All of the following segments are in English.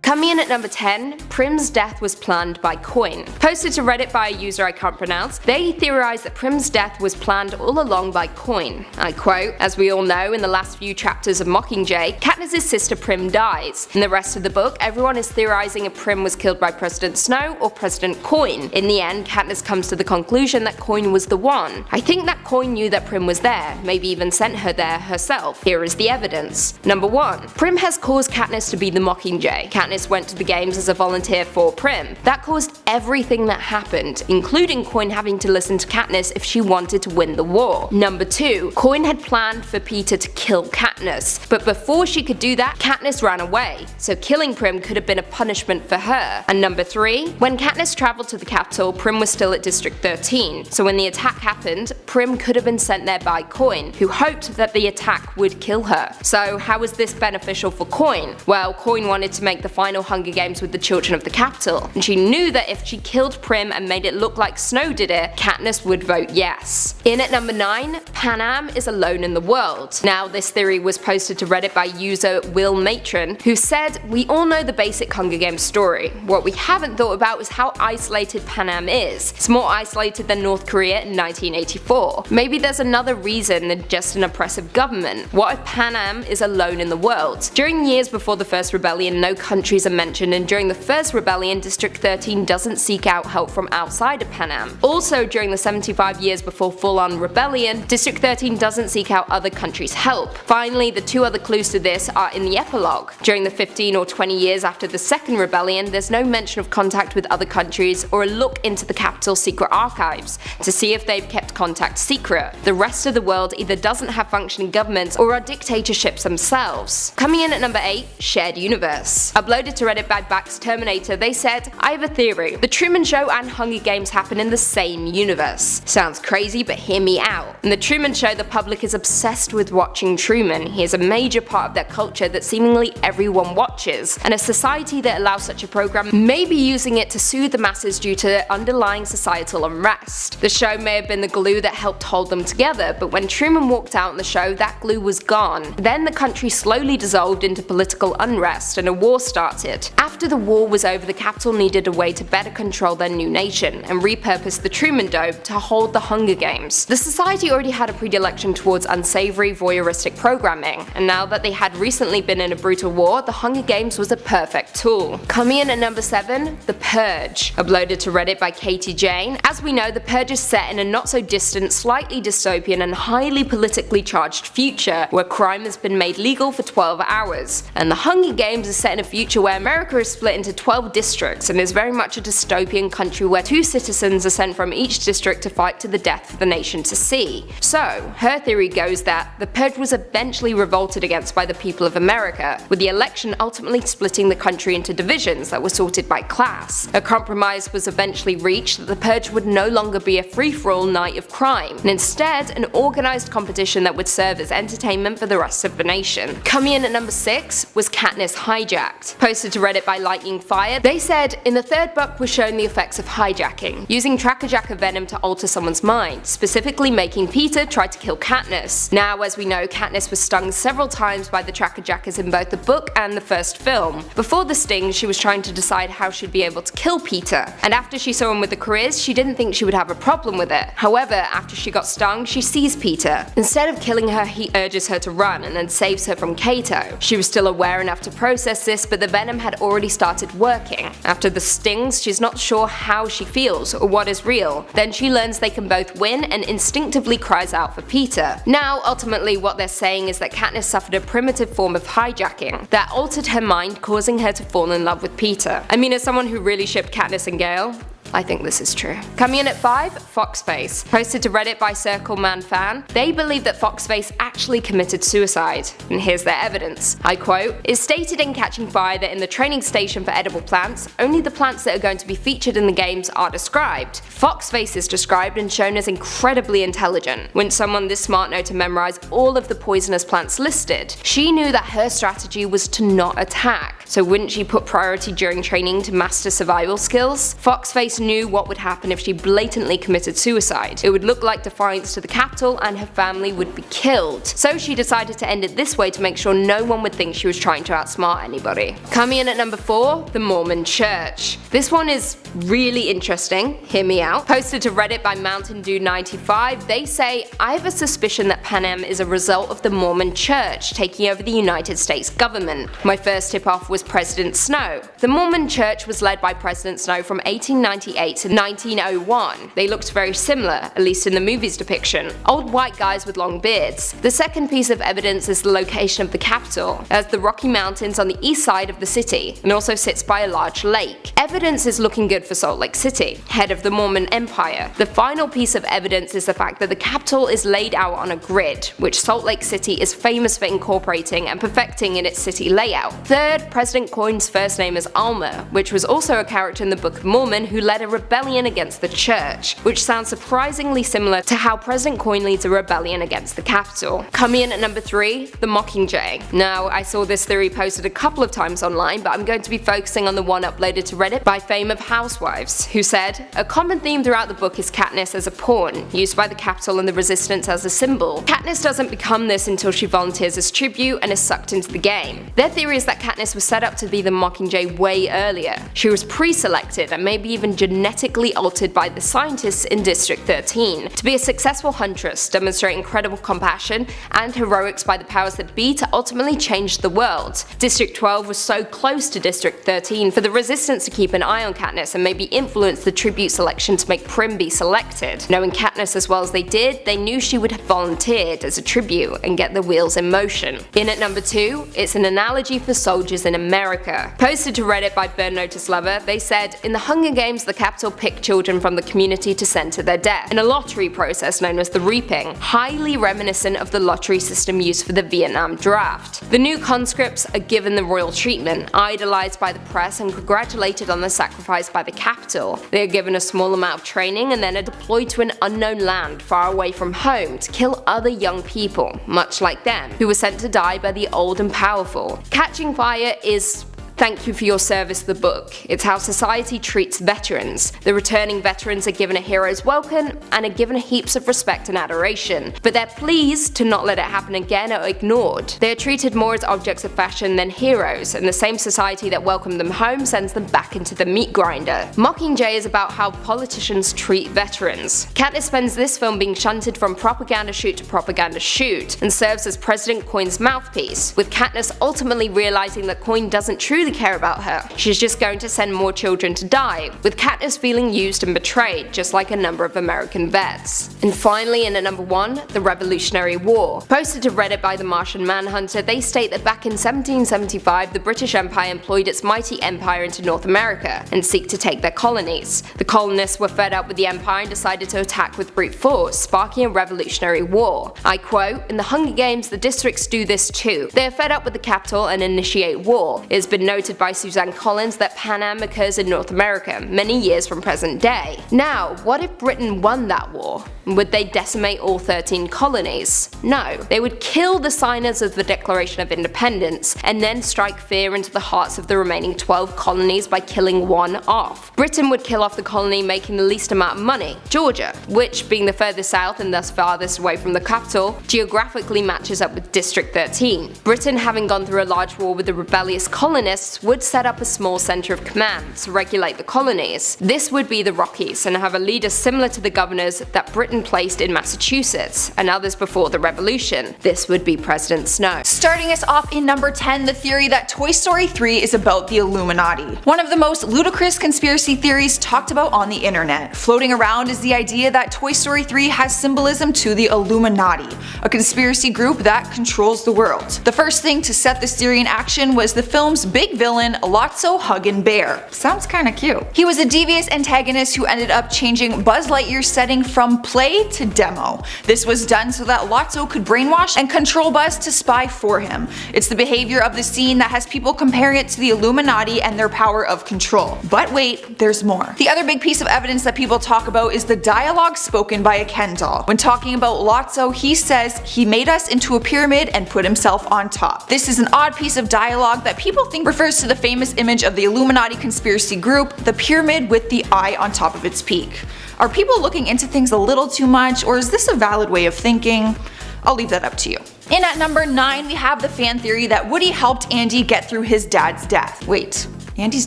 Coming in at number 10, Prim's death was planned by Coin. Posted to Reddit by a user I can't pronounce, they theorized that Prim's death was planned all along by Coin. I quote, "As we all know, in the last few chapters of Mockingjay, Katniss' sister Prim dies. In the rest of the book, everyone is theorizing if Prim was killed by President Snow or President Coin. In the end, Katniss comes to the conclusion that Coin was the one. I think that Coin knew that Prim was there, maybe even sent her there herself. Here is the evidence. Number 1. Prim has caused Katniss to be the Mockingjay. Katniss went to the games as a volunteer for Prim. That caused everything that happened, including Coin having to listen to Katniss if she wanted to win the war. Number 2. Coin had planned for Peter to kill Katniss, but before she could do that, Katniss ran away, so killing Prim could have been a punishment for her. And number 3. When Katniss traveled to the capital, Prim was still at District 13, so when the attack happened, Prim could have been sent there by Coin, who hoped that the attack would kill her. So how was this beneficial for Coin? Well, Coin wanted to make the final Hunger Games with the children of the capital, and she knew that if she killed Prim and made it look like Snow did it, Katniss would vote yes. In at number 9, Panem is alone in the world. Now, this theory was posted to Reddit by user Will Matron, who said, "We all know the basic Hunger Games story. What we haven't thought about is how isolated Panem is. It's more isolated than North Korea in 1984. Maybe there's another reason than just an oppressive government. What if Panem is alone in the world? During the years before the first rebellion, no countries are mentioned, and during the first rebellion, District 13 doesn't seek out help from outside of Panem. Also, during the 75 years before full-on rebellion, District 13 doesn't seek out other countries' help. Finally, the two other clues to this are in the epilogue. During the 15 or 20 years after the second rebellion, there's no mention of contact with other countries or a look into the capital's secret archives to see if they've kept contact secret. The rest of the world either doesn't have functioning governments or are dictatorships themselves." Coming in at number 8, Shared Universe. Uploaded to Reddit by Bax Terminator, they said, "I have a theory. The Truman Show and Hunger Games happen in the same universe. Sounds crazy, but hear me out. In the Truman Show, the public is obsessed with watching Truman. He is a major part of their culture that seemingly everyone watches, and a society that allows such a program may be using it to soothe the masses due to underlying societal unrest. The show may have been the glue that helped hold them together, but when Truman walked out in the show, that glue was gone. Then the country slowly dissolved into political unrest and a war started. After the war was over, the capital needed a way to better control their new nation and repurposed the Truman Dome to hold the Hunger Games. The society already had a predilection towards unsavory, voyeuristic programming, and now that they had recently been in a brutal war, the Hunger Games was a perfect tool." Coming in at number 7, The Purge. Uploaded to Reddit by Katie Jane. As we know, The Purge is set in a not so distant, slightly dystopian and highly politically charged future where crime has been made legal for 12 hours. And the Hunger Games is set in a future where America is split into 12 districts and is very much a dystopian country where 2 citizens are sent from each district to fight to the death for the nation to see. So, her theory goes that the Purge was eventually revolted against by the people of America, with the election ultimately splitting the country into divisions that were sorted by class. A compromise was eventually reached that the Purge would no longer be a free-for-all night of crime, and instead an organised competition that would serve as entertainment for the rest of the nation. Coming in at number 6 was Katniss Hijacked. Posted to Reddit by Lightning Fire, they said, "In the third book was shown the effects of hijacking, using Tracker-Jacker venom to alter someone's mind, specifically making Peter try to kill Katniss. Now, as we know, Katniss was stung several times by the Tracker-Jackers in both the book and the first film. Before the sting, she was trying to decide how she'd be able to kill Peter, and after she saw him with the careers, she didn't think she would have a problem with it. However, after she got stung, she sees Peter. Instead of killing her, he urges her to run and then saves her from Cato. She was still aware enough to process this, but the venom had already started working. After the stings, she's not sure how she feels or what is real. Then she learns they can both win and instinctively cries out for Peter. Now, ultimately, what they're saying is that Katniss suffered a primitive form of hijacking that altered her mind, causing her to fall in love with Peter. I mean, as someone who really shipped Katniss and Gale, I think this is true. Coming in at 5, Foxface. Posted to Reddit by Circle Man Fan, they believe that Foxface actually committed suicide, and here's their evidence. I quote, "It's stated in Catching Fire that in the training station for edible plants, only the plants that are going to be featured in the games are described. Foxface is described and shown as incredibly intelligent. Wouldn't someone this smart know to memorize all of the poisonous plants listed? She knew that her strategy was to not attack, so wouldn't she put priority during training to master survival skills? Foxface Katniss knew what would happen if she blatantly committed suicide. It would look like defiance to the Capitol and her family would be killed. So she decided to end it this way to make sure no one would think she was trying to outsmart anybody. Coming in at number 4, the Mormon Church. This one is really interesting, hear me out. Posted to Reddit by Mountain Dew 95, they say, "I have a suspicion that Panem is a result of the Mormon Church taking over the United States government. My first tip-off was President Snow. The Mormon Church was led by President Snow from 1898 to 1901. They looked very similar, at least in the movie's depiction. Old white guys with long beards. The second piece of evidence is the location of the Capitol, as the Rocky Mountains on the east side of the city, and also sits by a large lake. Evidence is looking good for Salt Lake City, head of the Mormon Empire. The final piece of evidence is the fact that the Capitol is laid out on a grid, which Salt Lake City is famous for incorporating and perfecting in its city layout. Third, President Coin's first name is Alma, which was also a character in the Book of Mormon who led a rebellion against the church, which sounds surprisingly similar to how President Coin leads a rebellion against the Capitol. Coming in at number 3, the Mockingjay. Now, I saw this theory posted a couple of times online, but I'm going to be focusing on the one uploaded to Reddit by Fame of Housewives, who said, "A common theme throughout the book is Katniss as a pawn, used by the Capitol and the Resistance as a symbol. Katniss doesn't become this until she volunteers as tribute and is sucked into the game. Their theory is that Katniss was set up to be the Mockingjay way earlier. She was pre-selected and maybe even genetically altered by the scientists in District 13 to be a successful huntress, demonstrate incredible compassion and heroics by the powers that be to ultimately change the world. District 12 was so close to District 13 for the Resistance to keep an eye on Katniss and maybe influence the tribute selection to make Prim be selected. Knowing Katniss as well as they did, they knew she would have volunteered as a tribute and get the wheels in motion." In at number 2, it's an analogy for soldiers in America. Posted to Reddit by Burn Notice Lover, they said, "In the Hunger Games, the Capitol picked children from the community to send to their death, in a lottery process known as the Reaping, highly reminiscent of the lottery system used for the Vietnam draft. The new conscripts are given the royal treatment, idolized by the press and congratulated on the sacrifice by the Capitol. They are given a small amount of training and then are deployed to an unknown land far away from home to kill other young people, much like them, who were sent to die by the old and powerful. Catching Fire is thank you for your service to the book. It's how society treats veterans. The returning veterans are given a hero's welcome and are given heaps of respect and adoration, but their pleas to not let it happen again are ignored. They are treated more as objects of fashion than heroes, and the same society that welcomed them home sends them back into the meat grinder." Mockingjay is about how politicians treat veterans. Katniss spends this film being shunted from propaganda shoot to propaganda shoot, and serves as President Coin's mouthpiece, with Katniss ultimately realizing that Coin doesn't truly care about her. She's just going to send more children to die, with Katniss feeling used and betrayed, just like a number of American vets. And finally, in at number 1, the Revolutionary War. Posted to Reddit by the Martian Manhunter, they state that back in 1775, the British Empire employed its mighty empire into North America and seek to take their colonies. The colonists were fed up with the empire and decided to attack with brute force, sparking a revolutionary war. I quote, "In the Hunger Games, the districts do this too. They are fed up with the capital and initiate war. It has been noted by Suzanne Collins that Panem occurs in North America, many years from present day. Now, what if Britain won that war? Would they decimate all 13 colonies? No. They would kill the signers of the Declaration of Independence, and then strike fear into the hearts of the remaining 12 colonies by killing one off. Britain would kill off the colony making the least amount of money, Georgia, which, being the furthest south and thus farthest away from the capital, geographically matches up with District 13. Britain, having gone through a large war with the rebellious colonists, would set up a small center of command to regulate the colonies. This would be the Rockies, and have a leader similar to the governors that Britain placed in Massachusetts and others before the Revolution. This would be President Snow." Starting us off in number 10, the theory that Toy Story 3 is about the Illuminati. One of the most ludicrous conspiracy theories talked about on the internet. Floating around is the idea that Toy Story 3 has symbolism to the Illuminati, a conspiracy group that controls the world. The first thing to set this theory in action was the film's big villain, Lotso Huggin' Bear. Sounds kinda cute. He was a devious antagonist who ended up changing Buzz Lightyear's setting from play to demo. This was done so that Lotso could brainwash and control Buzz to spy for him. It's the behavior of the scene that has people comparing it to the Illuminati and their power of control. But wait, there's more. The other big piece of evidence that people talk about is the dialogue spoken by a Ken doll. When talking about Lotso, he says, "He made us into a pyramid and put himself on top." This is an odd piece of dialogue that people think refers refers to the famous image of the Illuminati conspiracy group, the pyramid with the eye on top of its peak. Are people looking into things a little too much, or is this a valid way of thinking? I'll leave that up to you. And at number 9, we have the fan theory that Woody helped Andy get through his dad's death. Wait, Andy's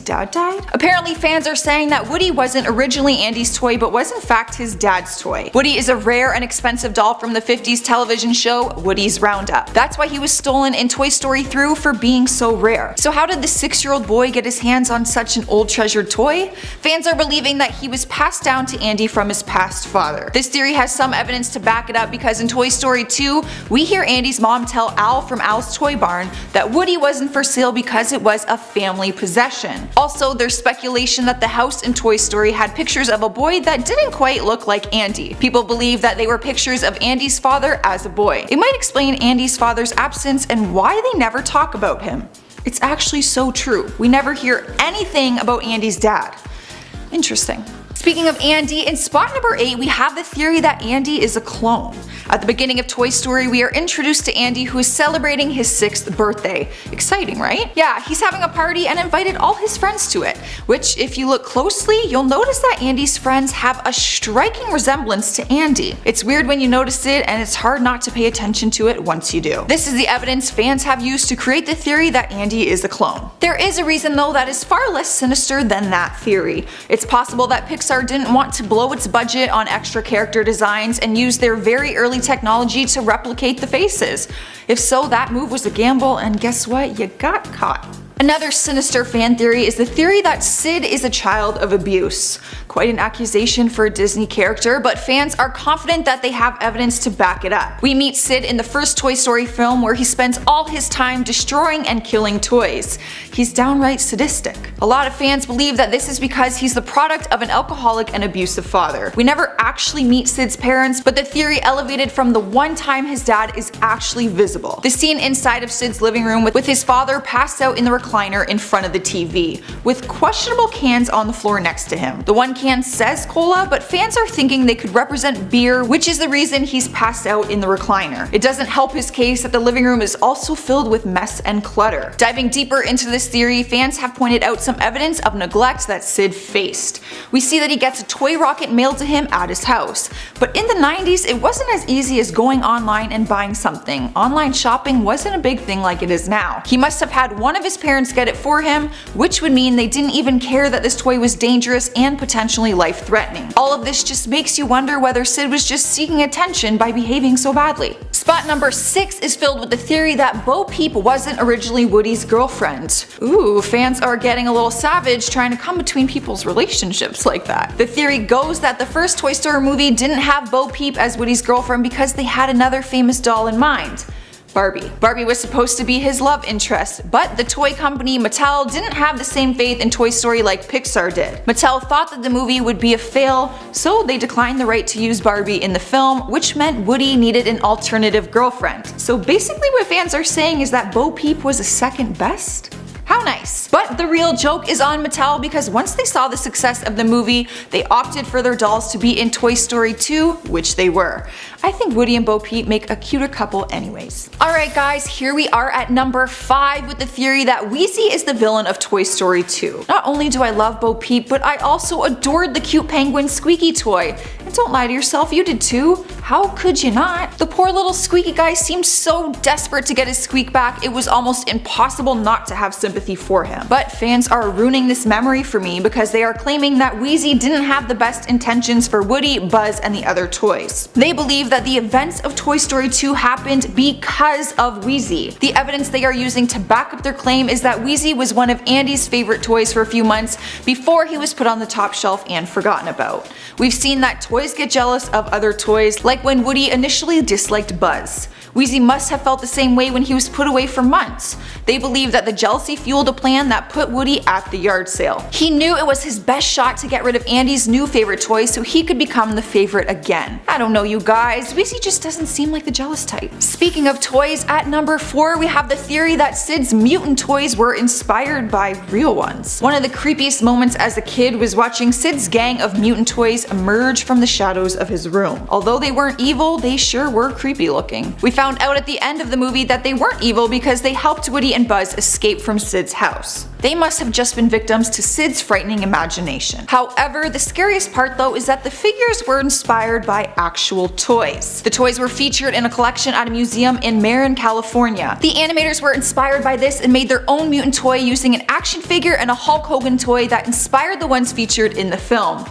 dad died? Apparently fans are saying that Woody wasn't originally Andy's toy but was in fact his dad's toy. Woody is a rare and expensive doll from the 50s television show Woody's Roundup. That's why he was stolen in Toy Story 3 for being so rare. So how did the 6-year-old boy get his hands on such an old treasured toy? Fans are believing that he was passed down to Andy from his past father. This theory has some evidence to back it up because in Toy Story 2, we hear Andy's mom tell Al from Al's Toy Barn that Woody wasn't for sale because it was a family possession. Also, there's speculation that the house in Toy Story had pictures of a boy that didn't quite look like Andy. People believe that they were pictures of Andy's father as a boy. It might explain Andy's father's absence and why they never talk about him. It's actually so true. We never hear anything about Andy's dad. Interesting. Speaking of Andy, in spot number 8 we have the theory that Andy is a clone. At the beginning of Toy Story, we are introduced to Andy, who is celebrating his 6th birthday. Exciting, right? Yeah, he's having a party and invited all his friends to it, which if you look closely, you'll notice that Andy's friends have a striking resemblance to Andy. It's weird when you notice it, and it's hard not to pay attention to it once you do. This is the evidence fans have used to create the theory that Andy is a clone. There is a reason though that is far less sinister than that theory. It's possible that Pixar didn't want to blow its budget on extra character designs and use their very early technology to replicate the faces. If so, that move was a gamble, and guess what? You got caught. Another sinister fan theory is the theory that Sid is a child of abuse. Quite an accusation for a Disney character, but fans are confident that they have evidence to back it up. We meet Sid in the first Toy Story film where he spends all his time destroying and killing toys. He's downright sadistic. A lot of fans believe that this is because he's the product of an alcoholic and abusive father. We never actually meet Sid's parents, but the theory elevated from the one time his dad is actually visible. The scene inside of Sid's living room with his father passed out in the recliner in front of the TV, with questionable cans on the floor next to him. The one can says cola, but fans are thinking they could represent beer, which is the reason he's passed out in the recliner. It doesn't help his case that the living room is also filled with mess and clutter. Diving deeper into this theory, fans have pointed out some evidence of neglect that Sid faced. We see that he gets a toy rocket mailed to him at his house. But in the 90s, it wasn't as easy as going online and buying something. Online shopping wasn't a big thing like it is now. He must have had one of his parents get it for him, which would mean they didn't even care that this toy was dangerous and potentially life-threatening. All of this just makes you wonder whether Sid was just seeking attention by behaving so badly. Spot number 6 is filled with the theory that Bo Peep wasn't originally Woody's girlfriend. Ooh, fans are getting a little savage trying to come between people's relationships like that. The theory goes that the first Toy Story movie didn't have Bo Peep as Woody's girlfriend because they had another famous doll in mind. Barbie. Barbie was supposed to be his love interest, but the toy company Mattel didn't have the same faith in Toy Story like Pixar did. Mattel thought that the movie would be a fail, so they declined the right to use Barbie in the film, which meant Woody needed an alternative girlfriend. So basically what fans are saying is that Bo Peep was a second best? How nice. But the real joke is on Mattel, because once they saw the success of the movie, they opted for their dolls to be in Toy Story 2, which they were. I think Woody and Bo Peep make a cuter couple anyways. Alright guys, here we are at number 5 with the theory that Wheezy is the villain of Toy Story 2. Not only do I love Bo Peep, but I also adored the cute penguin Squeaky toy. And don't lie to yourself, you did too. How could you not? The poor little Squeaky guy seemed so desperate to get his squeak back, it was almost impossible not to have sympathy for him. But fans are ruining this memory for me because they are claiming that Wheezy didn't have the best intentions for Woody, Buzz, and the other toys. They believe that the events of Toy Story 2 happened because of Wheezy. The evidence they are using to back up their claim is that Wheezy was one of Andy's favorite toys for a few months before he was put on the top shelf and forgotten about. We've seen that toys get jealous of other toys, like when Woody initially disliked Buzz. Wheezy must have felt the same way when he was put away for months. They believe that the jealousy fueled a plan that put Woody at the yard sale. He knew it was his best shot to get rid of Andy's new favorite toy so he could become the favorite again. I don't know you guys, Wheezy just doesn't seem like the jealous type. Speaking of toys, at number 4 we have the theory that Sid's mutant toys were inspired by real ones. One of the creepiest moments as a kid was watching Sid's gang of mutant toys emerge from the shadows of his room. Although they weren't weren't evil, they sure were creepy looking. We found out at the end of the movie that they weren't evil because they helped Woody and Buzz escape from Sid's house. They must have just been victims to Sid's frightening imagination. However, the scariest part though is that the figures were inspired by actual toys. The toys were featured in a collection at a museum in Marin, California. The animators were inspired by this and made their own mutant toy using an action figure and a Hulk Hogan toy that inspired the ones featured in the film.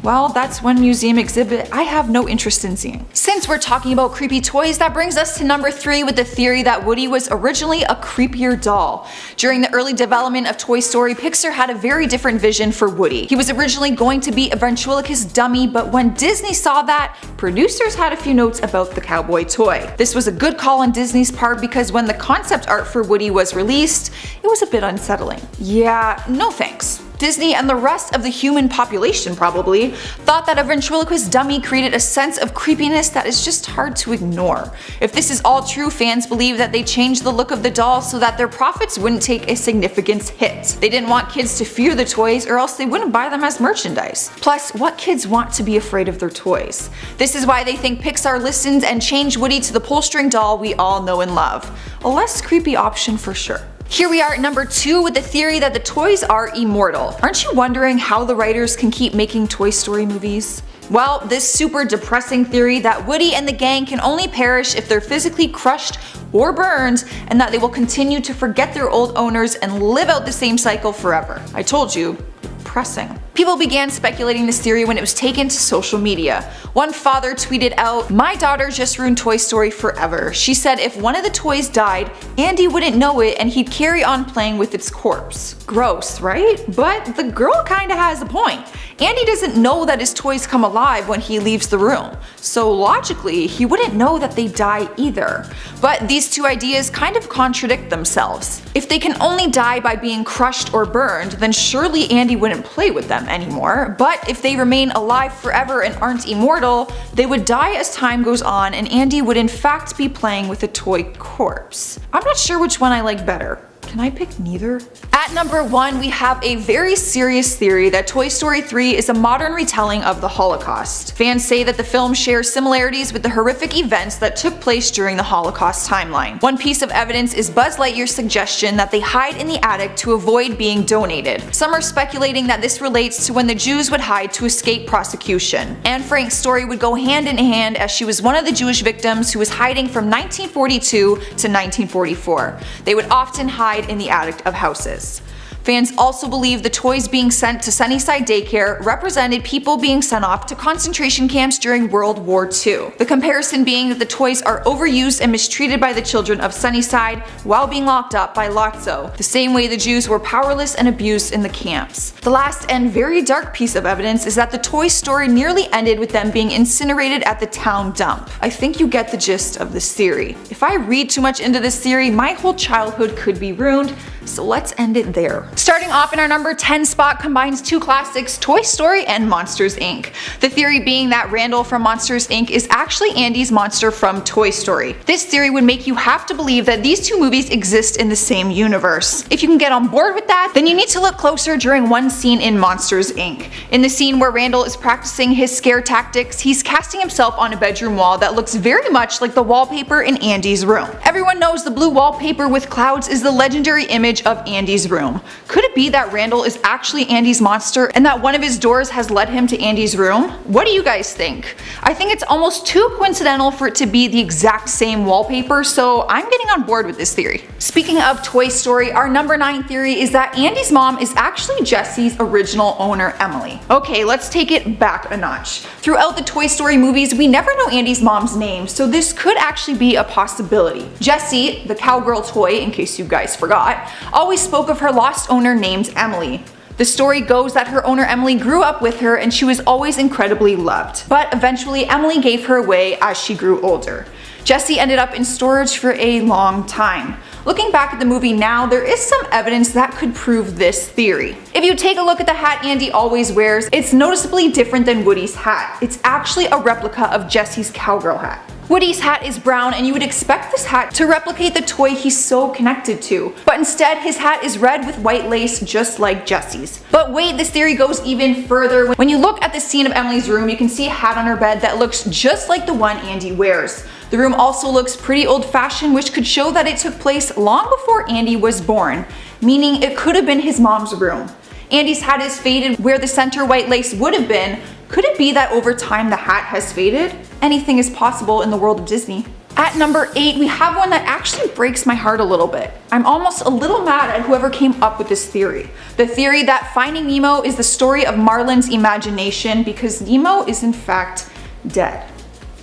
Well, that's one museum exhibit I have no interest in seeing. Since we're talking about creepy toys, that brings us to number 3 with the theory that Woody was originally a creepier doll. During the early development of Toy Story, Pixar had a very different vision for Woody. He was originally going to be a ventriloquist dummy, but when Disney saw that, producers had a few notes about the cowboy toy. This was a good call on Disney's part because when the concept art for Woody was released, it was a bit unsettling. Yeah, no thanks. Disney and the rest of the human population probably thought that a ventriloquist dummy created a sense of creepiness that is just hard to ignore. If this is all true, fans believe that they changed the look of the doll so that their profits wouldn't take a significant hit. They didn't want kids to fear the toys or else they wouldn't buy them as merchandise. Plus, what kids want to be afraid of their toys? This is why they think Pixar listened and changed Woody to the pull-string doll we all know and love. A less creepy option for sure. Here we are at number 2 with the theory that the toys are immortal. Aren't you wondering how the writers can keep making Toy Story movies? Well, this super depressing theory that Woody and the gang can only perish if they're physically crushed or burned, and that they will continue to forget their old owners and live out the same cycle forever. I told you, depressing. People began speculating this theory when it was taken to social media. One father tweeted out, "My daughter just ruined Toy Story forever. She said if one of the toys died, Andy wouldn't know it and he'd carry on playing with its corpse." Gross, right? But the girl kinda has a point. Andy doesn't know that his toys come alive when he leaves the room, so logically he wouldn't know that they die either. But these two ideas kind of contradict themselves. If they can only die by being crushed or burned, then surely Andy wouldn't play with them anymore. But if they remain alive forever and aren't immortal, they would die as time goes on and Andy would in fact be playing with a toy corpse. I'm not sure which one I like better. Can I pick neither? At number 1, we have a very serious theory that Toy Story 3 is a modern retelling of the Holocaust. Fans say that the film shares similarities with the horrific events that took place during the Holocaust timeline. One piece of evidence is Buzz Lightyear's suggestion that they hide in the attic to avoid being donated. Some are speculating that this relates to when the Jews would hide to escape prosecution. Anne Frank's story would go hand in hand as she was one of the Jewish victims who was hiding from 1942 to 1944. They would often hide in the attic of houses. Fans also believe the toys being sent to Sunnyside Daycare represented people being sent off to concentration camps during World War II. The comparison being that the toys are overused and mistreated by the children of Sunnyside while being locked up by Lotso, the same way the Jews were powerless and abused in the camps. The last and very dark piece of evidence is that the Toy Story nearly ended with them being incinerated at the town dump. I think you get the gist of this theory. If I read too much into this theory, my whole childhood could be ruined, so let's end it there. Starting off in our number 10 spot combines two classics, Toy Story and Monsters Inc. The theory being that Randall from Monsters Inc. is actually Andy's monster from Toy Story. This theory would make you have to believe that these two movies exist in the same universe. If you can get on board with that, then you need to look closer during one scene in Monsters Inc. In the scene where Randall is practicing his scare tactics, he's casting himself on a bedroom wall that looks very much like the wallpaper in Andy's room. Everyone knows the blue wallpaper with clouds is the legendary image of Andy's room. Could it be that Randall is actually Andy's monster and that one of his doors has led him to Andy's room? What do you guys think? I think it's almost too coincidental for it to be the exact same wallpaper, so I'm getting on board with this theory. Speaking of Toy Story, our number 9 theory is that Andy's mom is actually Jessie's original owner, Emily. Okay, let's take it back a notch. Throughout the Toy Story movies, we never know Andy's mom's name, so this could actually be a possibility. Jessie, the cowgirl toy, in case you guys forgot, always spoke of her lost owner named Emily. The story goes that her owner Emily grew up with her and she was always incredibly loved. But eventually Emily gave her away as she grew older. Jessie ended up in storage for a long time. Looking back at the movie now, there is some evidence that could prove this theory. If you take a look at the hat Andy always wears, it's noticeably different than Woody's hat. It's actually a replica of Jessie's cowgirl hat. Woody's hat is brown, and you would expect this hat to replicate the toy he's so connected to, but instead his hat is red with white lace just like Jessie's. But wait, this theory goes even further. When you look at the scene of Emily's room, you can see a hat on her bed that looks just like the one Andy wears. The room also looks pretty old-fashioned, which could show that it took place long before Andy was born, meaning it could have been his mom's room. Andy's hat is faded where the center white lace would have been. Could it be that over time the hat has faded? Anything is possible in the world of Disney. At number 8, we have one that actually breaks my heart a little bit. I'm almost a little mad at whoever came up with this theory. The theory that Finding Nemo is the story of Marlin's imagination because Nemo is in fact dead.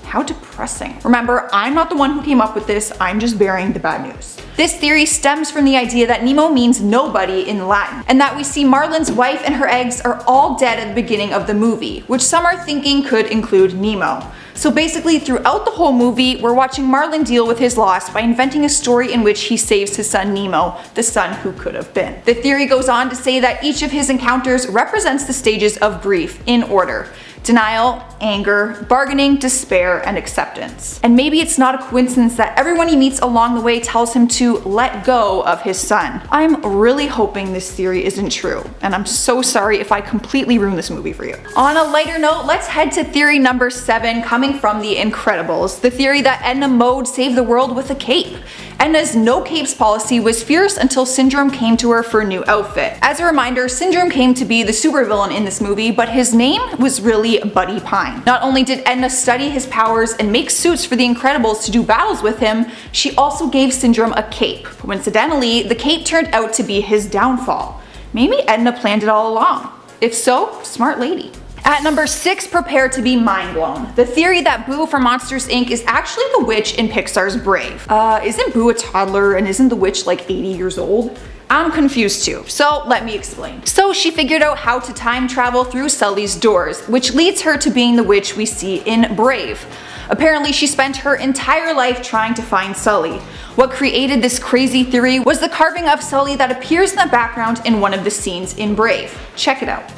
How depressing. Remember, I'm not the one who came up with this, I'm just bearing the bad news. This theory stems from the idea that Nemo means nobody in Latin, and that we see Marlin's wife and her eggs are all dead at the beginning of the movie, which some are thinking could include Nemo. So basically, throughout the whole movie, we're watching Marlin deal with his loss by inventing a story in which he saves his son Nemo, the son who could have been. The theory goes on to say that each of his encounters represents the stages of grief in order: denial, anger, bargaining, despair, and acceptance. And maybe it's not a coincidence that everyone he meets along the way tells him to let go of his son. I'm really hoping this theory isn't true, and I'm so sorry if I completely ruined this movie for you. On a lighter note, let's head to theory number 7, coming from The Incredibles, the theory that Edna Mode saved the world with a cape. Edna's no capes policy was fierce until Syndrome came to her for a new outfit. As a reminder, Syndrome came to be the supervillain in this movie, but his name was really Buddy Pine. Not only did Edna study his powers and make suits for the Incredibles to do battles with him, she also gave Syndrome a cape. Coincidentally, the cape turned out to be his downfall. Maybe Edna planned it all along. If so, smart lady. At number 6, prepare to be mind blown. The theory that Boo from Monsters Inc. is actually the witch in Pixar's Brave. Isn't Boo a toddler and isn't the witch like 80 years old? I'm confused too, so let me explain. So she figured out how to time travel through Sully's doors, which leads her to being the witch we see in Brave. Apparently she spent her entire life trying to find Sully. What created this crazy theory was the carving of Sully that appears in the background in one of the scenes in Brave. Check it out.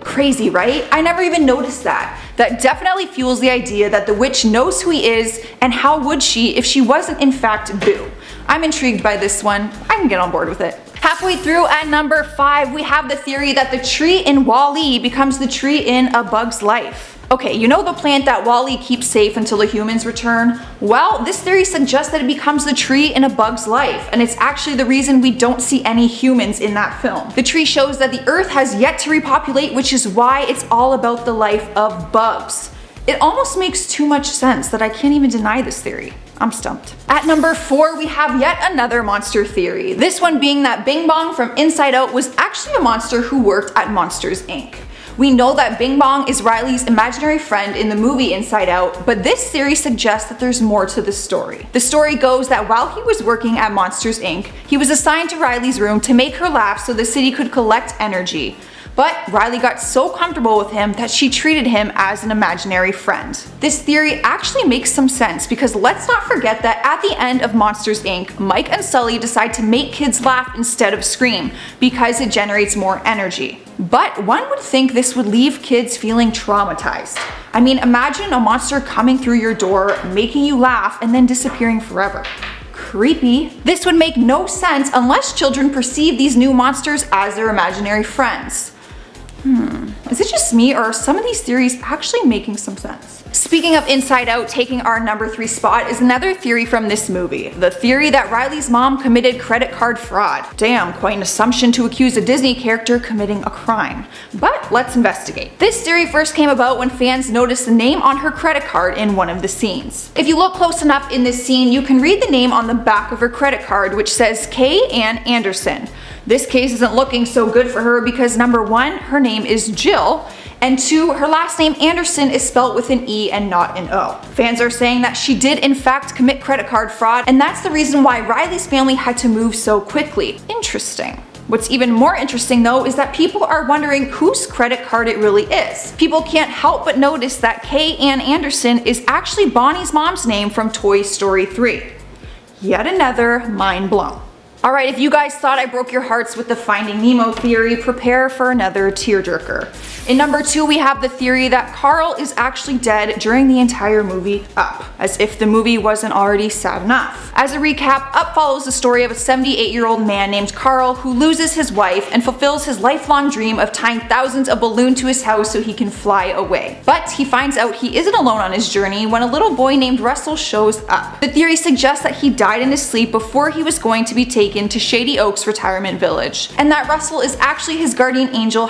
Crazy, right? I never even noticed that. That definitely fuels the idea that the witch knows who he is, and how would she if she wasn't in fact Boo? I'm intrigued by this one. I can get on board with it. Halfway through at number 5, we have the theory that the tree in Wall-E becomes the tree in A Bug's Life. Okay, you know the plant that Wall-E keeps safe until the humans return? Well, this theory suggests that it becomes the tree in A Bug's Life, and it's actually the reason we don't see any humans in that film. The tree shows that the Earth has yet to repopulate, which is why it's all about the life of bugs. It almost makes too much sense that I can't even deny this theory. I'm stumped. At number 4, we have yet another monster theory. This one being that Bing Bong from Inside Out was actually a monster who worked at Monsters Inc. We know that Bing Bong is Riley's imaginary friend in the movie Inside Out, but this theory suggests that there's more to the story. The story goes that while he was working at Monsters Inc., he was assigned to Riley's room to make her laugh so the city could collect energy. But Riley got so comfortable with him that she treated him as an imaginary friend. This theory actually makes some sense because let's not forget that at the end of Monsters Inc., Mike and Sully decide to make kids laugh instead of scream because it generates more energy. But one would think this would leave kids feeling traumatized. I mean, imagine a monster coming through your door, making you laugh, and then disappearing forever. Creepy. This would make no sense unless children perceive these new monsters as their imaginary friends. Is it just me, or are some of these theories actually making some sense? Speaking of Inside Out, taking our number 3 spot is another theory from this movie. The theory that Riley's mom committed credit card fraud. Damn, quite an assumption to accuse a Disney character committing a crime. But let's investigate. This theory first came about when fans noticed the name on her credit card in one of the scenes. If you look close enough in this scene, you can read the name on the back of her credit card, which says K. Ann Anderson. This case isn't looking so good for her because number 1, her name is Jill, and 2, her last name Anderson is spelled with an E and not an O. Fans are saying that she did in fact commit credit card fraud, and that's the reason why Riley's family had to move so quickly. Interesting. What's even more interesting though is that people are wondering whose credit card it really is. People can't help but notice that K. Ann Anderson is actually Bonnie's mom's name from Toy Story 3. Yet another mind blown. Alright, if you guys thought I broke your hearts with the Finding Nemo theory, prepare for another tearjerker. In number 2, we have the theory that Carl is actually dead during the entire movie Up, as if the movie wasn't already sad enough. As a recap, Up follows the story of a 78-year-old man named Carl who loses his wife and fulfills his lifelong dream of tying thousands of balloons to his house so he can fly away. But he finds out he isn't alone on his journey when a little boy named Russell shows up. The theory suggests that he died in his sleep before he was going to be taken to Shady Oaks Retirement Village, and that Russell is actually his guardian angel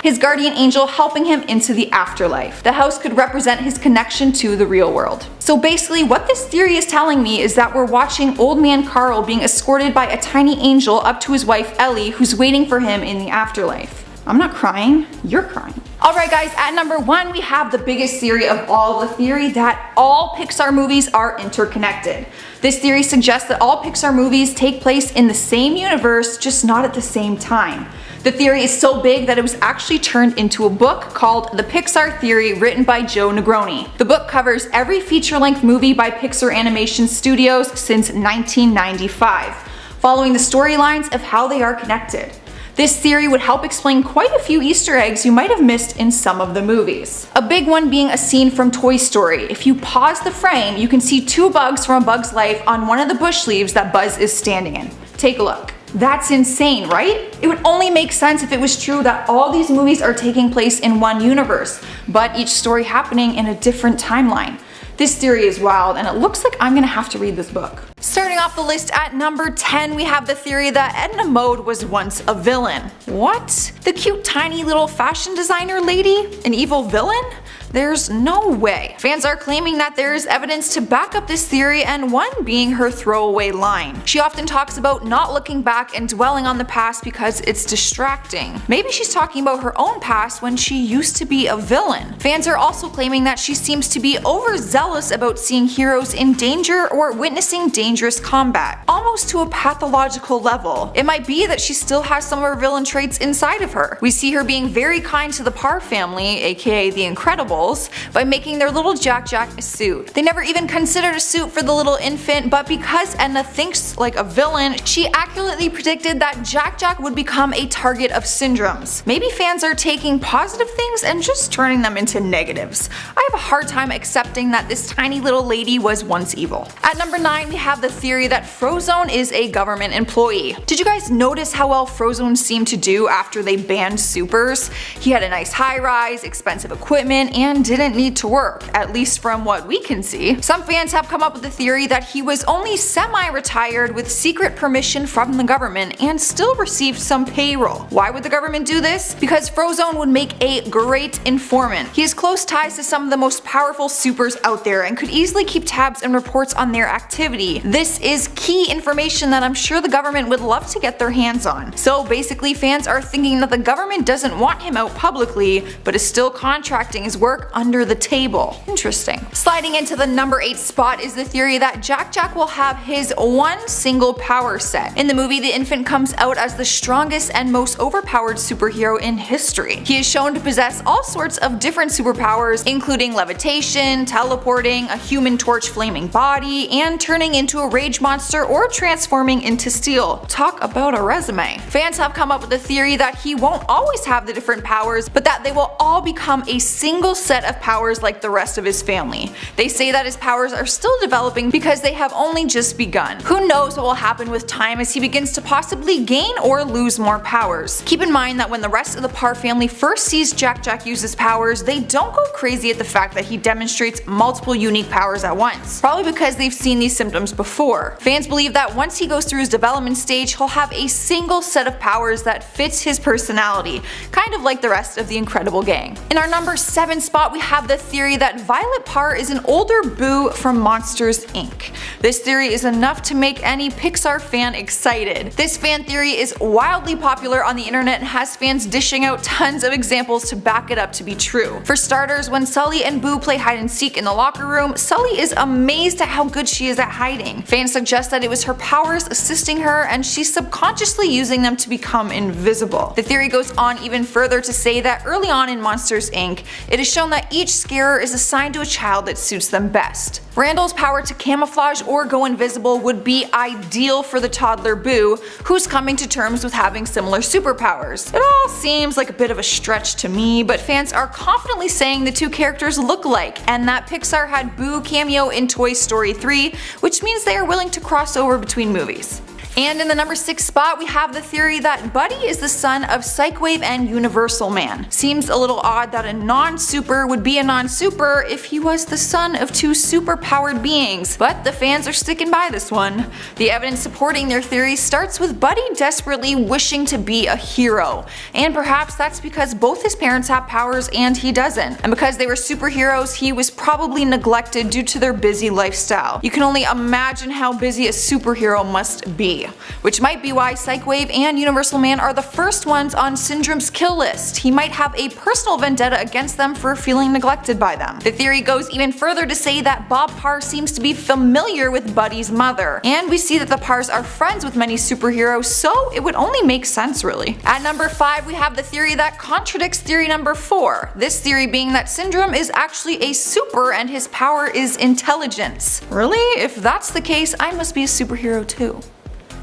helping him into the afterlife. The house could represent his connection to the real world. So basically what this theory is telling me is that we're watching old man Carl being escorted by a tiny angel up to his wife Ellie, who's waiting for him in the afterlife. I'm not crying, you're crying. Alright guys, at number 1 we have the biggest theory of all, the theory that all Pixar movies are interconnected. This theory suggests that all Pixar movies take place in the same universe, just not at the same time. The theory is so big that it was actually turned into a book called The Pixar Theory, written by Joe Negroni. The book covers every feature-length movie by Pixar Animation Studios since 1995, following the storylines of how they are connected. This theory would help explain quite a few Easter eggs you might have missed in some of the movies. A big one being a scene from Toy Story. If you pause the frame, you can see 2 bugs from A Bug's Life on one of the bush leaves that Buzz is standing in. Take a look. That's insane, right? It would only make sense if it was true that all these movies are taking place in one universe, but each story happening in a different timeline. This theory is wild, and it looks like I'm gonna have to read this book. Starting off the list at number 10, we have the theory that Edna Mode was once a villain. What? The cute tiny little fashion designer lady? An evil villain? There's no way. Fans are claiming that there is evidence to back up this theory, and one being her throwaway line. She often talks about not looking back and dwelling on the past because it's distracting. Maybe she's talking about her own past when she used to be a villain. Fans are also claiming that she seems to be overzealous about seeing heroes in danger or witnessing dangerous combat, almost to a pathological level. It might be that she still has some of her villain traits inside of her. We see her being very kind to the Parr family, aka the Incredibles, by making their little Jack a suit. They never even considered a suit for the little infant, but because Edna thinks like a villain, she accurately predicted that Jack would become a target of syndromes. Maybe fans are taking positive things and just turning them into negatives. I have a hard time accepting that this tiny little lady was once evil. At number 9, we have the theory that Frozone is a government employee. Did you guys notice how well Frozone seemed to do after they banned supers? He had a nice high-rise, expensive equipment, and didn't need to work, at least from what we can see. Some fans have come up with the theory that he was only semi-retired with secret permission from the government and still received some payroll. Why would the government do this? Because Frozone would make a great informant. He has close ties to some of the most powerful supers out there and could easily keep tabs and reports on their activity. This is key information that I'm sure the government would love to get their hands on. So basically, fans are thinking that the government doesn't want him out publicly, but is still contracting his work under the table. Interesting. Sliding into the number 8 spot is the theory that Jack will have his one single power set. In the movie, the infant comes out as the strongest and most overpowered superhero in history. He is shown to possess all sorts of different superpowers, including levitation, teleporting, a Human Torch flaming body, and turning into a rage monster or transforming into steel. Talk about a resume. Fans have come up with the theory that he won't always have the different powers, but that they will all become a single set of powers like the rest of his family. They say that his powers are still developing because they have only just begun. Who knows what will happen with time as he begins to possibly gain or lose more powers. Keep in mind that when the rest of the Parr family first sees Jack use his powers, they don't go crazy at the fact that he demonstrates multiple unique powers at once, probably because they've seen these symptoms before. Fans believe that once he goes through his development stage, he'll have a single set of powers that fits his personality, kind of like the rest of the Incredible gang. In our number 7 spot, we have the theory that Violet Parr is an older Boo from Monsters, Inc. This theory is enough to make any Pixar fan excited. This fan theory is wildly popular on the internet and has fans dishing out tons of examples to back it up to be true. For starters, when Sully and Boo play hide and seek in the locker room, Sully is amazed at how good she is at hiding. Fans suggest that it was her powers assisting her and she's subconsciously using them to become invisible. The theory goes on even further to say that early on in Monsters, Inc., it is shown that each scarer is assigned to a child that suits them best. Randall's power to camouflage or go invisible would be ideal for the toddler Boo, who's coming to terms with having similar superpowers. It all seems like a bit of a stretch to me, but fans are confidently saying the two characters look alike, and that Pixar had Boo cameo in Toy Story 3, which means they are willing to cross over between movies. And in the number 6 spot, we have the theory that Buddy is the son of Psychwave and Universal Man. Seems a little odd that a non-super would be a non-super if he was the son of two super-powered beings, but the fans are sticking by this one. The evidence supporting their theory starts with Buddy desperately wishing to be a hero, and perhaps that's because both his parents have powers and he doesn't, and because they were superheroes, he was probably neglected due to their busy lifestyle. You can only imagine how busy a superhero must be. Which might be why Psychwave and Universal Man are the first ones on Syndrome's kill list. He might have a personal vendetta against them for feeling neglected by them. The theory goes even further to say that Bob Parr seems to be familiar with Buddy's mother, and we see that the Parrs are friends with many superheroes, so it would only make sense really. At number 5, we have the theory that contradicts theory number 4. This theory being that Syndrome is actually a super and his power is intelligence. Really? If that's the case, I must be a superhero too.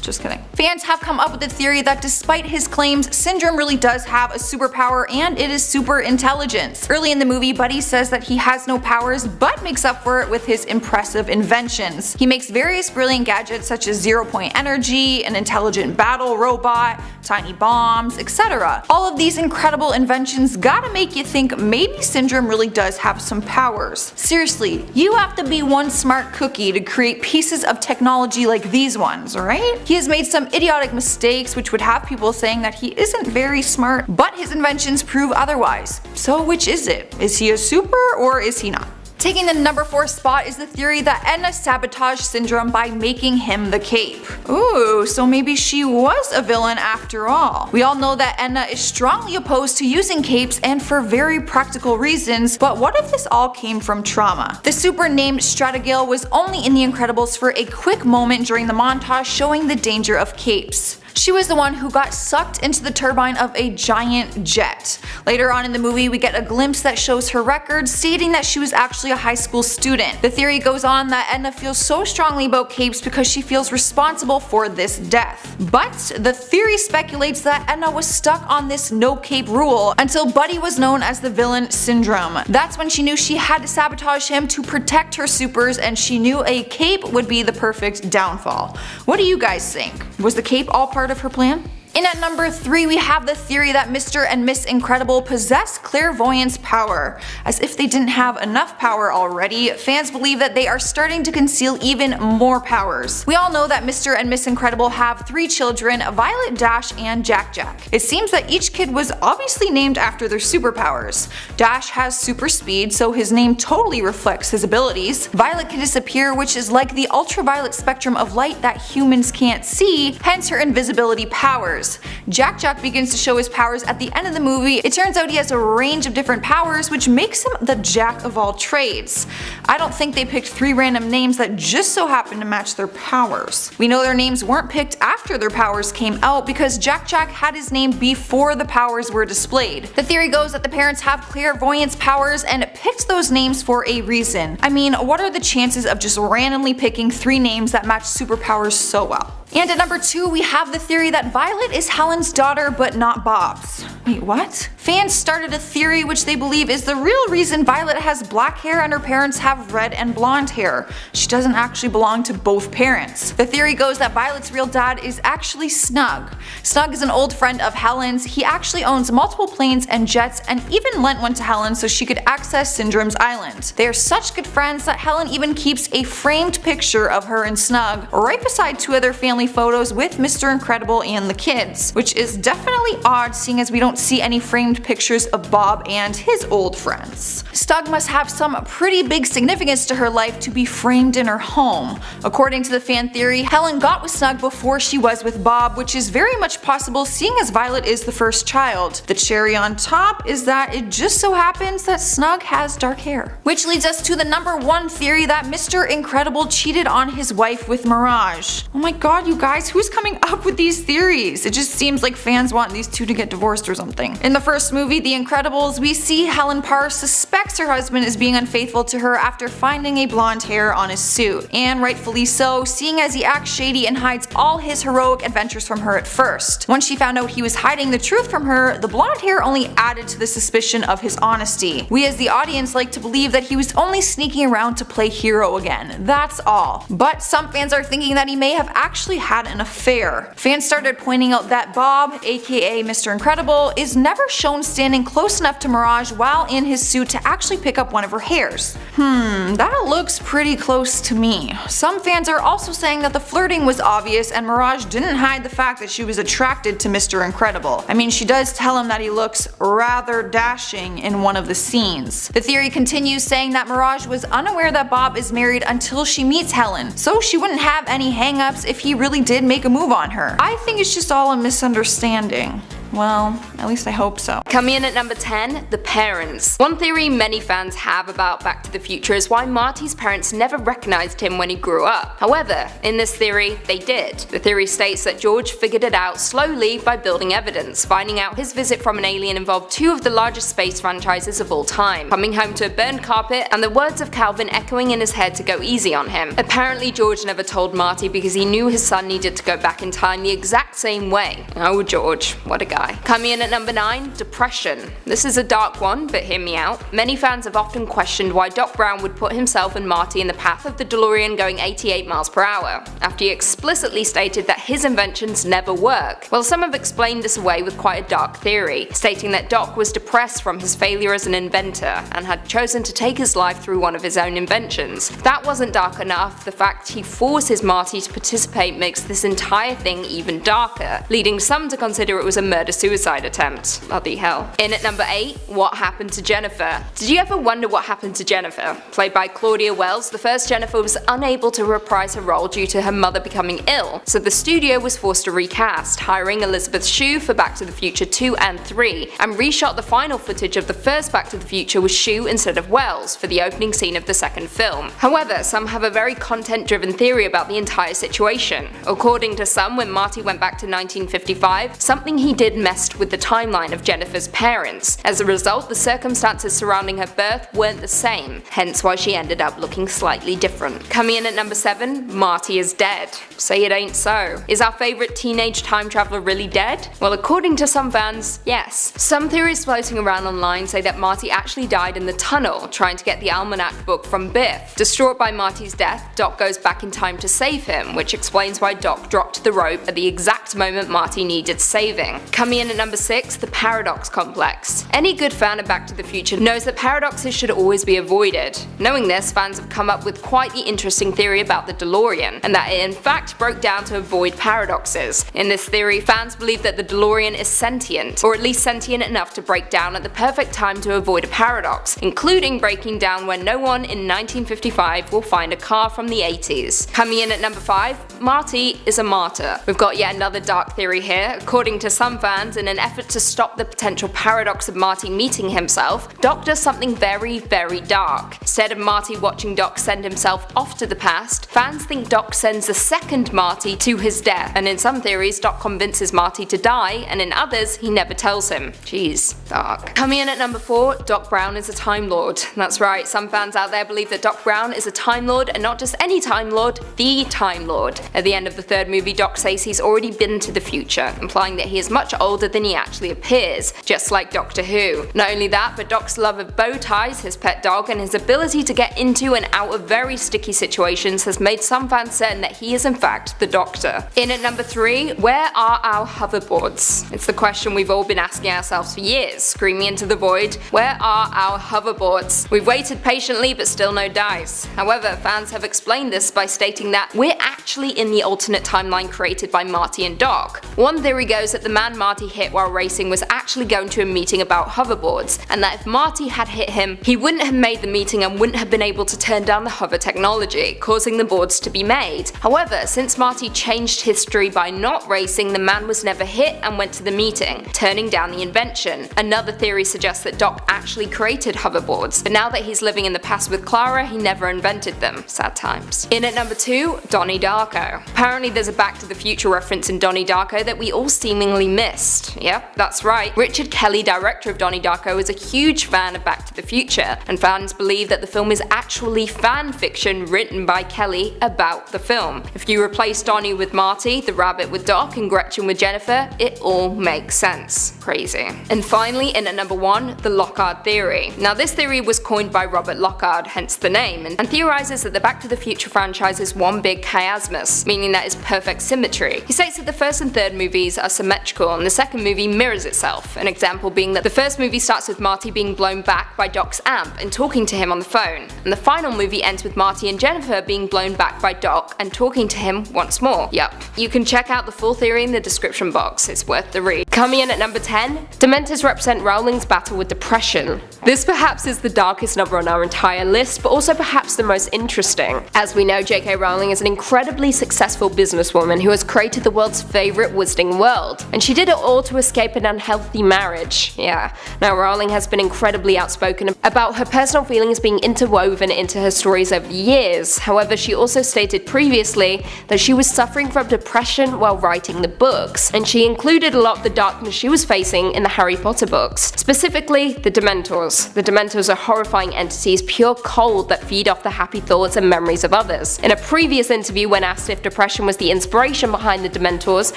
Just kidding. Fans have come up with the theory that despite his claims, Syndrome really does have a superpower and it is super intelligence. Early in the movie, Buddy says that he has no powers but makes up for it with his impressive inventions. He makes various brilliant gadgets such as zero-point energy, an intelligent battle robot, tiny bombs, etc. All of these incredible inventions gotta make you think maybe Syndrome really does have some powers. Seriously, you have to be one smart cookie to create pieces of technology like these ones, right? He has made some idiotic mistakes which would have people saying that he isn't very smart, but his inventions prove otherwise. So which is it? Is he a super or is he not? Taking the number 4 spot is the theory that Edna sabotaged Syndrome by making him the cape. Ooh, so maybe she was a villain after all. We all know that Edna is strongly opposed to using capes and for very practical reasons, but what if this all came from trauma? The super named Strategale was only in The Incredibles for a quick moment during the montage showing the danger of capes. She was the one who got sucked into the turbine of a giant jet. Later on in the movie, we get a glimpse that shows her record, stating that she was actually a high school student. The theory goes on that Edna feels so strongly about capes because she feels responsible for this death. But the theory speculates that Edna was stuck on this no cape rule until Buddy was known as the villain Syndrome. That's when she knew she had to sabotage him to protect her supers, and she knew a cape would be the perfect downfall. What do you guys think? Was the cape all part of her plan? And at number 3, we have the theory that Mr. and Miss Incredible possess clairvoyance power. As if they didn't have enough power already, fans believe that they are starting to conceal even more powers. We all know that Mr. and Miss Incredible have 3 children, Violet, Dash, and Jack Jack. It seems that each kid was obviously named after their superpowers. Dash has super speed, so his name totally reflects his abilities. Violet can disappear, which is like the ultraviolet spectrum of light that humans can't see, hence her invisibility powers. Jack Jack begins to show his powers at the end of the movie. It turns out he has a range of different powers, which makes him the jack of all trades. I don't think they picked 3 random names that just so happen to match their powers. We know their names weren't picked after their powers came out because Jack Jack had his name before the powers were displayed. The theory goes that the parents have clairvoyance powers and picked those names for a reason. I mean, what are the chances of just randomly picking 3 names that match superpowers so well? And at number 2, we have the theory that Violet is Helen's daughter but not Bob's. Wait, what? Fans started a theory which they believe is the real reason Violet has black hair and her parents have red and blonde hair. She doesn't actually belong to both parents. The theory goes that Violet's real dad is actually Snug. Snug is an old friend of Helen's. He actually owns multiple planes and jets and even lent one to Helen so she could access Syndrome's island. They are such good friends that Helen even keeps a framed picture of her and Snug right beside 2 other family photos with Mr. Incredible and the kids, which is definitely odd seeing as we don't see any framed pictures of Bob and his old friends. Snug must have some pretty big significance to her life to be framed in her home. According to the fan theory, Helen got with Snug before she was with Bob, which is very much possible seeing as Violet is the first child. The cherry on top is that it just so happens that Snug has dark hair. Which leads us to the number 1 theory that Mr. Incredible cheated on his wife with Mirage. Oh my god, you guys, who's coming up with these theories? It just seems like fans want these 2 to get divorced or something. something. In the first movie, The Incredibles, we see Helen Parr suspects her husband is being unfaithful to her after finding a blonde hair on his suit, and rightfully so, seeing as he acts shady and hides all his heroic adventures from her at first. Once she found out he was hiding the truth from her, the blonde hair only added to the suspicion of his honesty. We as the audience like to believe that he was only sneaking around to play hero again, that's all. But some fans are thinking that he may have actually had an affair. Fans started pointing out that Bob, aka Mr. Incredible, is never shown standing close enough to Mirage while in his suit to actually pick up one of her hairs. That looks pretty close to me. Some fans are also saying that the flirting was obvious and Mirage didn't hide the fact that she was attracted to Mr. Incredible. I mean, she does tell him that he looks rather dashing in one of the scenes. The theory continues saying that Mirage was unaware that Bob is married until she meets Helen, so she wouldn't have any hang-ups if he really did make a move on her. I think it's just all a misunderstanding. Well, at least I hope so. Coming in at number 10, the parents. One theory many fans have about Back to the Future is why Marty's parents never recognized him when he grew up. However, in this theory, they did. The theory states that George figured it out slowly by building evidence, finding out his visit from an alien involved two of the largest space franchises of all time, coming home to a burned carpet, and the words of Calvin echoing in his head to go easy on him. Apparently, George never told Marty because he knew his son needed to go back in time the exact same way. Oh, George, what a guy. Coming in at number 9, depression. This is a dark one, but hear me out. Many fans have often questioned why Doc Brown would put himself and Marty in the path of the DeLorean going 88 miles per hour, after he explicitly stated that his inventions never work. Well, some have explained this away with quite a dark theory, stating that Doc was depressed from his failure as an inventor and had chosen to take his life through one of his own inventions. If that wasn't dark enough, the fact he forces Marty to participate makes this entire thing even darker, leading some to consider it was a murder-suicide attempt. Bloody hell. In at number 8, what happened to Jennifer? Did you ever wonder what happened to Jennifer? Played by Claudia Wells, the first Jennifer was unable to reprise her role due to her mother becoming ill, so the studio was forced to recast, hiring Elizabeth Shue for Back to the Future 2 and 3, and reshot the final footage of the first Back to the Future with Shue instead of Wells for the opening scene of the second film. However, some have a very content-driven theory about the entire situation. According to some, when Marty went back to 1955, something he did messed with the timeline of Jennifer's parents. As a result, the circumstances surrounding her birth weren't the same, hence why she ended up looking slightly different. Coming in at number 7, Marty is dead. Say it ain't so. Is our favourite teenage time traveler really dead? Well, according to some fans, yes. Some theories floating around online say that Marty actually died in the tunnel, trying to get the Almanac book from Biff. Distraught by Marty's death, Doc goes back in time to save him, which explains why Doc dropped the rope at the exact moment Marty needed saving. Coming in at number 6, the paradox complex. Any good fan of Back to the Future knows that paradoxes should always be avoided. Knowing this, fans have come up with quite the interesting theory about the DeLorean, and that it in fact broke down to avoid paradoxes. In this theory, fans believe that the DeLorean is sentient, or at least sentient enough to break down at the perfect time to avoid a paradox, including breaking down when no one in 1955 will find a car from the 80s. Coming in at number 5, Marty is a martyr. We've got yet another dark theory here. According to some fans, in an effort to stop the potential paradox of Marty meeting himself, Doc does something very, very dark. Instead of Marty watching Doc send himself off to the past, fans think Doc sends the second Marty to his death, and in some theories Doc convinces Marty to die, and in others he never tells him. Jeez, dark. Coming in at number 4, Doc Brown is a Time Lord. That's right, some fans out there believe that Doc Brown is a Time Lord, and not just any Time Lord, the Time Lord. At the end of the third movie, Doc says he's already been to the future, implying that he is much older than he actually appears, just like Doctor Who. Not only that, but Doc's love of bow ties, his pet dog, and his ability to get into and out of very sticky situations has made some fans certain that he is in fact the Doctor. In at number 3, where are our hoverboards? It's the question we've all been asking ourselves for years, screaming into the void, where are our hoverboards? We've waited patiently but still no dice. However, fans have explained this by stating that we're actually in the alternate timeline created by Marty and Doc. One theory goes that the man Marty hit while racing was actually going to a meeting about hoverboards, and that if Marty had hit him, he wouldn't have made the meeting and wouldn't have been able to turn down the hover technology, causing the boards to be made. However, since Marty changed history by not racing, the man was never hit and went to the meeting, turning down the invention. Another theory suggests that Doc actually created hoverboards, but now that he's living in the past with Clara, he never invented them. Sad times. In at number 2, Donnie Darko. Apparently there's a Back to the Future reference in Donnie Darko that we all seemingly missed. list. Yep, that's right. Richard Kelly, director of Donnie Darko, is a huge fan of Back to the Future, and fans believe that the film is actually fan fiction written by Kelly about the film. If you replace Donnie with Marty, the rabbit with Doc, and Gretchen with Jennifer, it all makes sense. Crazy. And finally, in at number 1, the Lockhart theory. Now this theory was coined by Robert Lockhart, hence the name, and theorizes that the Back to the Future franchise is one big chiasmus, meaning that it's perfect symmetry. He states that the first and third movies are symmetrical and the second movie mirrors itself, an example being that the first movie starts with Marty being blown back by Doc's amp and talking to him on the phone, and the final movie ends with Marty and Jennifer being blown back by Doc and talking to him once more. Yup. You can check out the full theory in the description box, it's worth the read. Coming in at number 10, Dementors represent Rowling's battle with depression. This perhaps is the darkest number on our entire list, but also perhaps the most interesting. As we know, J.K. Rowling is an incredibly successful businesswoman who has created the world's favourite wizarding world, and she did it all to escape an unhealthy marriage. Yeah. Now Rowling has been incredibly outspoken about her personal feelings being interwoven into her stories over the years. However, she also stated previously that she was suffering from depression while writing the books, and she included a lot of the darkness she was facing in the Harry Potter books, specifically the Dementors. The Dementors are horrifying entities, pure cold, that feed off the happy thoughts and memories of others. In a previous interview, when asked if depression was the inspiration behind the Dementors,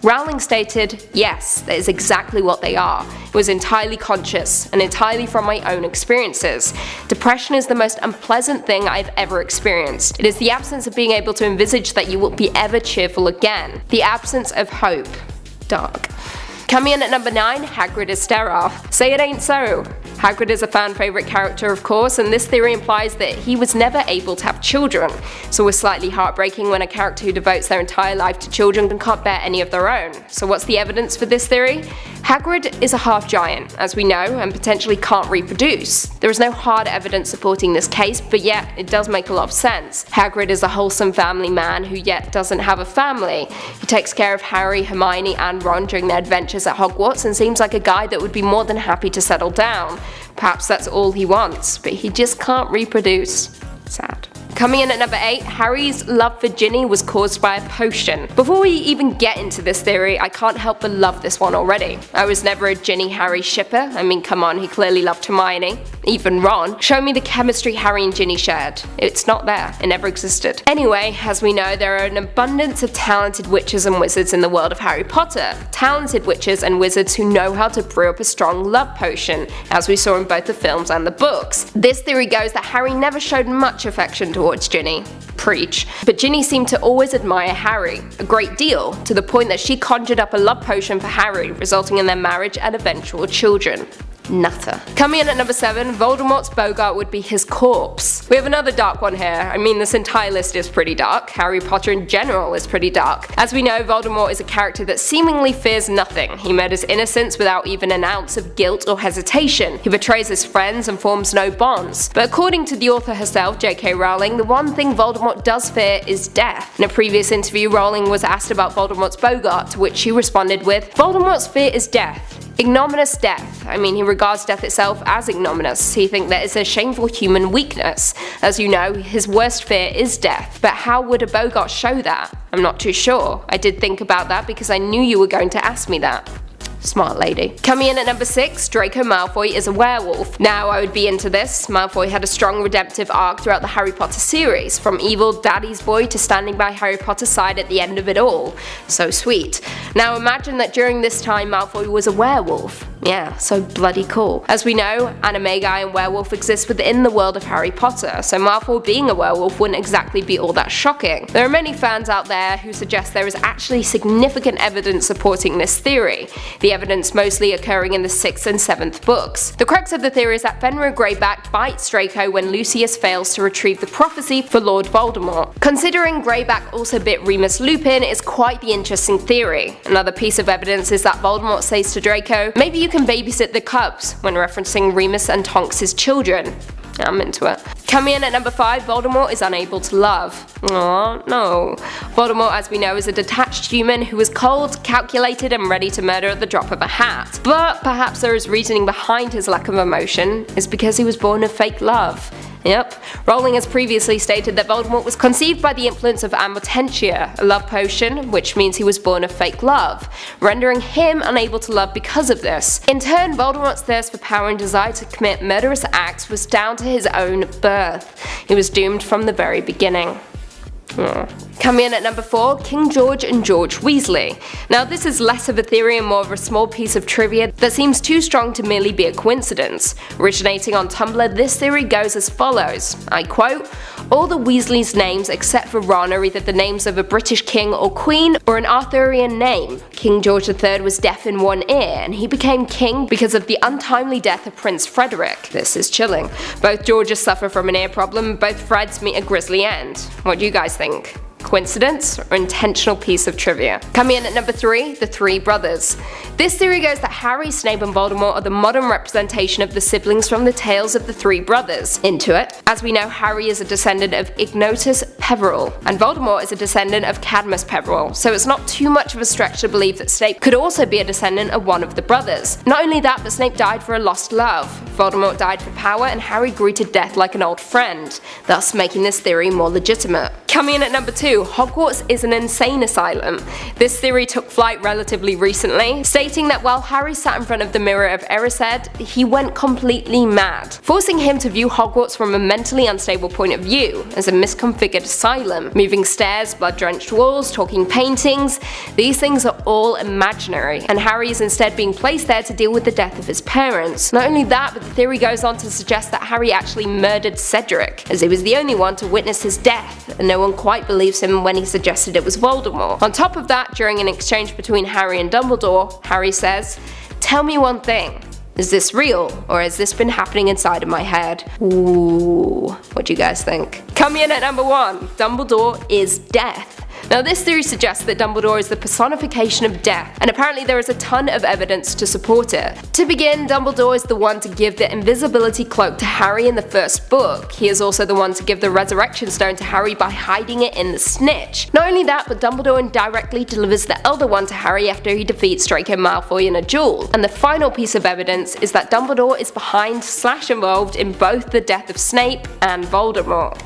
Rowling stated, "Yes, that is exactly what they are. It was entirely conscious and entirely from my own experiences. Depression is the most unpleasant thing I've ever experienced. It is the absence of being able to envisage that you will be ever cheerful again. The absence of hope." Dark. Coming in at number 9, Hagrid is sterile. Say it ain't so. Hagrid is a fan favourite character, of course, and this theory implies that he was never able to have children. It's always slightly heartbreaking when a character who devotes their entire life to children can't bear any of their own. So what's the evidence for this theory? Hagrid is a half giant, as we know, and potentially can't reproduce. There is no hard evidence supporting this case, but yet it does make a lot of sense. Hagrid is a wholesome family man who yet doesn't have a family. He takes care of Harry, Hermione and Ron during their adventures at Hogwarts and seems like a guy that would be more than happy to settle down. Perhaps that's all he wants, but he just can't reproduce. Sad. Coming in at number 8, Harry's love for Ginny was caused by a potion. Before we even get into this theory, I can't help but love this one already. I was never a Ginny-Harry shipper. I mean, come on, he clearly loved Hermione. Even Ron. Show me the chemistry Harry and Ginny shared. It's not there. It never existed. Anyway, as we know, there are an abundance of talented witches and wizards in the world of Harry Potter. Talented witches and wizards who know how to brew up a strong love potion, as we saw in both the films and the books. This theory goes that Harry never showed much affection towards Ginny. Preach. But Ginny seemed to always admire Harry, a great deal, to the point that she conjured up a love potion for Harry, resulting in their marriage and eventual children. Nutter. Coming in at number 7, Voldemort's Bogart would be his corpse. We have another dark one here. I mean, this entire list is pretty dark. Harry Potter in general is pretty dark. As we know, Voldemort is a character that seemingly fears nothing. He murders innocents without even an ounce of guilt or hesitation. He betrays his friends and forms no bonds. But according to the author herself, J.K. Rowling, the one thing Voldemort does fear is death. In a previous interview, Rowling was asked about Voldemort's Bogart, to which she responded with, "Voldemort's fear is death. Ignominious death. I mean, he regards death itself as ignominious. He thinks that it's a shameful human weakness. As you know, his worst fear is death. But how would a Bogart show that? I'm not too sure. I did think about that because I knew you were going to ask me that." Smart lady. Coming in at number 6, Draco Malfoy is a werewolf. Now, I would be into this. Malfoy had a strong redemptive arc throughout the Harry Potter series, from evil daddy's boy to standing by Harry Potter's side at the end of it all. So sweet. Now imagine that during this time Malfoy was a werewolf. Yeah, so bloody cool. As we know, Animagi and werewolf exist within the world of Harry Potter, so Malfoy being a werewolf wouldn't exactly be all that shocking. There are many fans out there who suggest there is actually significant evidence supporting this theory, the evidence mostly occurring in the 6th and 7th books. The crux of the theory is that Fenrir Greyback bites Draco when Lucius fails to retrieve the prophecy for Lord Voldemort. Considering Greyback also bit Remus Lupin is quite the interesting theory. Another piece of evidence is that Voldemort says to Draco, "Maybe you can babysit the cubs," when referencing Remus and Tonks' children. I'm into it. Coming in at number 5, Voldemort is unable to love. Aw, no. Voldemort, as we know, is a detached human who is cold, calculated, and ready to murder at the drop of a hat. But perhaps there is reasoning behind his lack of emotion is because he was born of fake love. Yep. Rowling has previously stated that Voldemort was conceived by the influence of amortentia, a love potion, which means he was born of fake love, rendering him unable to love because of this. In turn, Voldemort's thirst for power and desire to commit murderous acts was down to his own birth. He was doomed from the very beginning. Coming in at number 4, King George and George Weasley. Now this is less of a theory and more of a small piece of trivia that seems too strong to merely be a coincidence. Originating on Tumblr, this theory goes as follows, I quote, "All the Weasleys' names except for Ron are either the names of a British king or queen or an Arthurian name. King George III was deaf in one ear and he became king because of the untimely death of Prince Frederick." This is chilling. Both Georges suffer from an ear problem, both Freds meet a grisly end. What do you guys think? Coincidence or intentional piece of trivia? Coming in at number 3, the three brothers. This theory goes that Harry, Snape and Voldemort are the modern representation of the siblings from the tales of the three brothers. Into it. As we know, Harry is a descendant of Ignotus Peverell, and Voldemort is a descendant of Cadmus Peverell, so it's not too much of a stretch to believe that Snape could also be a descendant of one of the brothers. Not only that, but Snape died for a lost love, Voldemort died for power, and Harry grew to death like an old friend, thus making this theory more legitimate. Coming in at number 2, Hogwarts is an insane asylum. This theory took flight relatively recently, stating that while Harry sat in front of the mirror of Erised, he went completely mad, forcing him to view Hogwarts from a mentally unstable point of view, as a misconfigured asylum. Moving stairs, blood-drenched walls, talking paintings, these things are all imaginary, and Harry is instead being placed there to deal with the death of his parents. Not only that, but the theory goes on to suggest that Harry actually murdered Cedric, as he was the only one to witness his death, and no one quite believes him when he suggested it was Voldemort. On top of that, during an exchange between Harry and Dumbledore, Harry says, "Tell me one thing. Is this real, or has this been happening inside of my head?" Ooh, what do you guys think? Coming in at number 1, Dumbledore is death. Now this theory suggests that Dumbledore is the personification of death, and apparently there is a ton of evidence to support it. To begin, Dumbledore is the one to give the invisibility cloak to Harry in the first book. He is also the one to give the resurrection stone to Harry by hiding it in the snitch. Not only that, but Dumbledore indirectly delivers the Elder One to Harry after he defeats Draco Malfoy in a duel. And the final piece of evidence is that Dumbledore is behind/involved in both the death of Snape and Voldemort.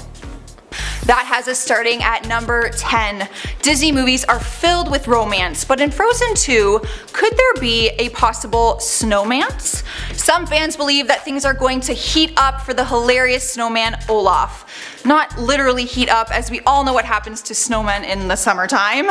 That has us starting at number 10. Disney movies are filled with romance, but in Frozen 2, could there be a possible snowmance? Some fans believe that things are going to heat up for the hilarious snowman Olaf. Not literally heat up, as we all know what happens to snowmen in the summertime.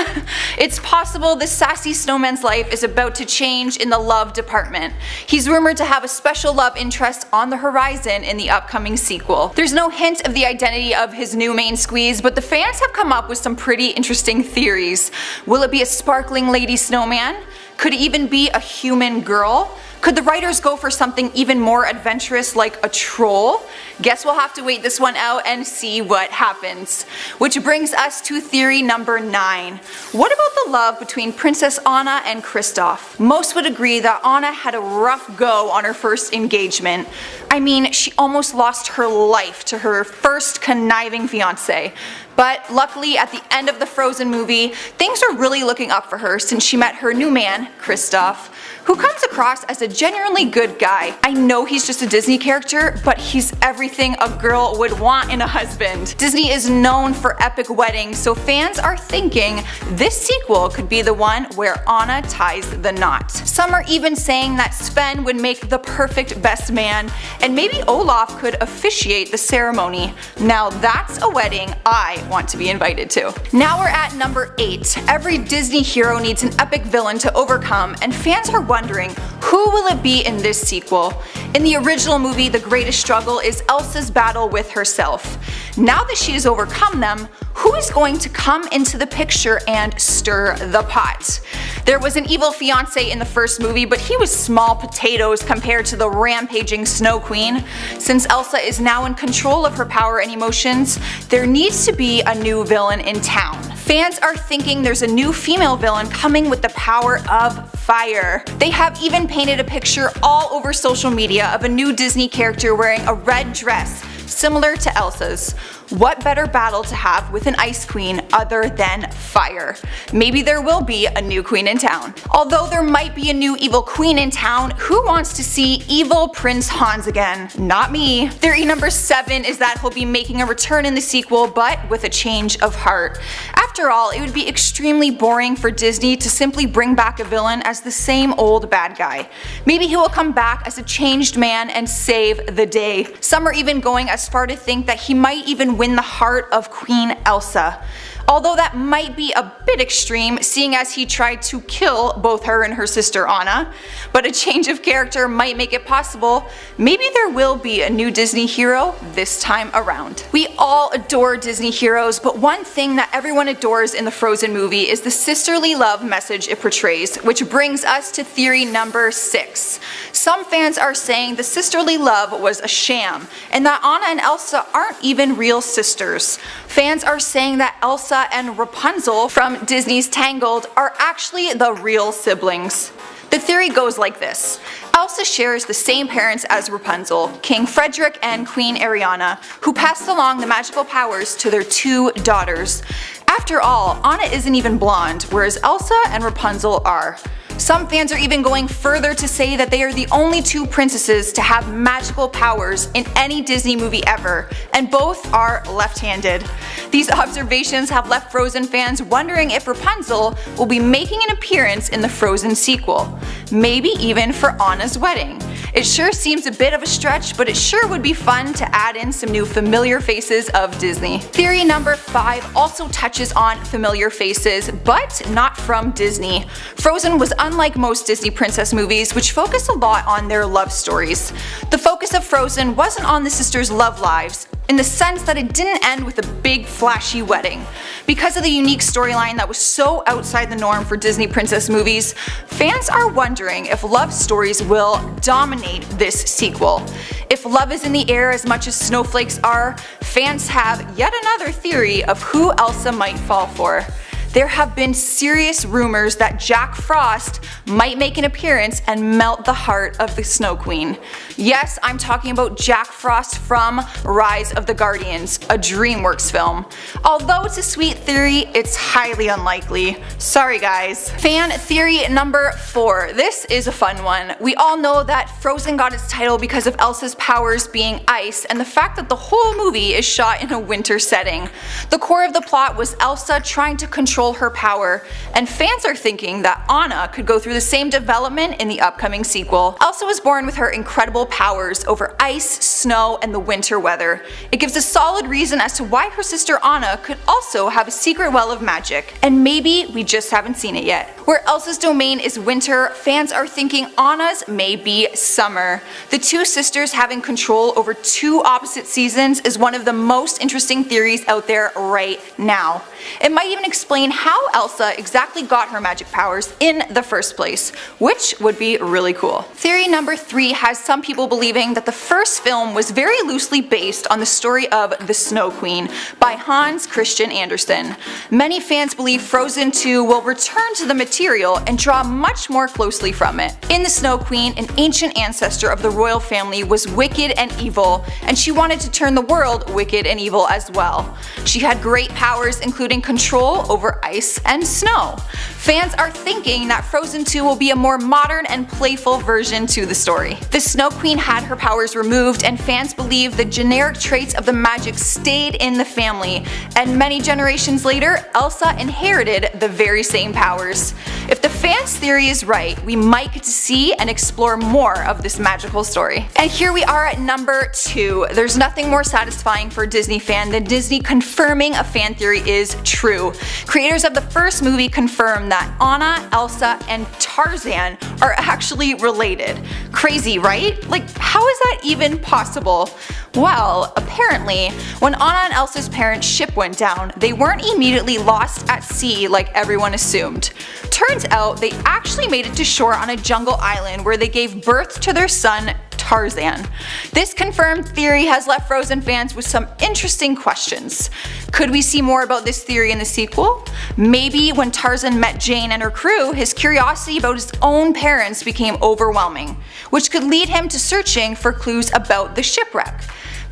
It's possible this sassy snowman's life is about to change in the love department. He's rumored to have a special love interest on the horizon in the upcoming sequel. There's no hint of the identity of his new main squeeze, but the fans have come up with some pretty interesting theories. Will it be a sparkling lady snowman? Could it even be a human girl? Could the writers go for something even more adventurous like a troll? Guess we'll have to wait this one out and see what happens. Which brings us to theory number 9. What about the love between Princess Anna and Kristoff? Most would agree that Anna had a rough go on her first engagement. I mean, she almost lost her life to her first conniving fiancé. But luckily, at the end of the Frozen movie, things are really looking up for her since she met her new man, Kristoff, who comes across as a genuinely good guy. I know he's just a Disney character, but he's everything a girl would want in a husband. Disney is known for epic weddings, so fans are thinking this sequel could be the one where Anna ties the knot. Some are even saying that Sven would make the perfect best man, and maybe Olaf could officiate the ceremony. Now that's a wedding I want to be invited to. Now we're at number 8. Every Disney hero needs an epic villain to overcome, and fans are wondering, who will it be in this sequel? In the original movie, the greatest struggle is Elsa's battle with herself. Now that she has overcome them, who is going to come into the picture and stir the pot? There was an evil fiancé in the first movie, but he was small potatoes compared to the rampaging Snow Queen. Since Elsa is now in control of her power and emotions, there needs to be a new villain in town. Fans are thinking there's a new female villain coming with the power of fire. They have even painted a picture all over social media of a new Disney character wearing a red dress, similar to Elsa's. What better battle to have with an ice queen other than fire? Maybe there will be a new queen in town. Although there might be a new evil queen in town, who wants to see evil Prince Hans again? Not me. Theory number 7 is that he'll be making a return in the sequel, but with a change of heart. After all, it would be extremely boring for Disney to simply bring back a villain as the same old bad guy. Maybe he will come back as a changed man and save the day. Some are even going as far to think that he might even win the heart of Queen Elsa. Although that might be a bit extreme, seeing as he tried to kill both her and her sister Anna, but a change of character might make it possible. Maybe there will be a new Disney hero this time around. We all adore Disney heroes, but one thing that everyone adores in the Frozen movie is the sisterly love message it portrays, which brings us to theory number 6. Some fans are saying the sisterly love was a sham, and that Anna and Elsa aren't even real sisters. Fans are saying that Elsa and Rapunzel from Disney's Tangled are actually the real siblings. The theory goes like this. Elsa shares the same parents as Rapunzel, King Frederick and Queen Ariana, who passed along the magical powers to their 2 daughters. After all, Anna isn't even blonde, whereas Elsa and Rapunzel are. Some fans are even going further to say that they are the only 2 princesses to have magical powers in any Disney movie ever, and both are left-handed. These observations have left Frozen fans wondering if Rapunzel will be making an appearance in the Frozen sequel, maybe even for Anna's wedding. It sure seems a bit of a stretch, but it sure would be fun to add in some new familiar faces of Disney. Theory number 5 also touches on familiar faces, but not from Disney. Frozen was unlike most Disney princess movies, which focus a lot on their love stories. The focus of Frozen wasn't on the sisters' love lives, in the sense that it didn't end with a big flashy wedding. Because of the unique storyline that was so outside the norm for Disney princess movies, fans are wondering if love stories will dominate this sequel. If love is in the air as much as snowflakes are, fans have yet another theory of who Elsa might fall for. There have been serious rumors that Jack Frost might make an appearance and melt the heart of the Snow Queen. Yes, I'm talking about Jack Frost from Rise of the Guardians, a DreamWorks film. Although it's a sweet theory, it's highly unlikely. Sorry guys. Fan theory number 4. This is a fun one. We all know that Frozen got its title because of Elsa's powers being ice and the fact that the whole movie is shot in a winter setting. The core of the plot was Elsa trying to control her power, and fans are thinking that Anna could go through the same development in the upcoming sequel. Elsa was born with her incredible powers over ice, snow, and the winter weather. It gives a solid reason as to why her sister Anna could also have a secret well of magic, and maybe we just haven't seen it yet. Where Elsa's domain is winter, fans are thinking Anna's may be summer. The 2 sisters having control over 2 opposite seasons is one of the most interesting theories out there right now. It might even explain how Elsa exactly got her magic powers in the first place, which would be really cool. Theory number 3 has some people believing that the first film was very loosely based on the story of The Snow Queen by Hans Christian Andersen. Many fans believe Frozen 2 will return to the material and draw much more closely from it. In The Snow Queen, an ancient ancestor of the royal family was wicked and evil, and she wanted to turn the world wicked and evil as well. She had great powers, including control over ice and snow. Fans are thinking that Frozen 2 will be a more modern and playful version to the story. The Snow Queen had her powers removed, and fans believe the generic traits of the magic stayed in the family, and many generations later, Elsa inherited the very same powers. If the fans' theory is right, we might get to see and explore more of this magical story. And here we are at number 2. There's nothing more satisfying for a Disney fan than Disney confirming a fan theory is true. Creators of the first movie confirmed that Anna, Elsa, and Tarzan are actually related. Crazy, right? Like, how is that even possible? Well, apparently, when Anna and Elsa's parents' ship went down, they weren't immediately lost at sea like everyone assumed. Turns out they actually made it to shore on a jungle island where they gave birth to their son, Tarzan. This confirmed theory has left Frozen fans with some interesting questions. Could we see more about this theory in the sequel? Maybe when Tarzan met Jane and her crew, his curiosity about his own parents became overwhelming, which could lead him to searching for clues about the shipwreck.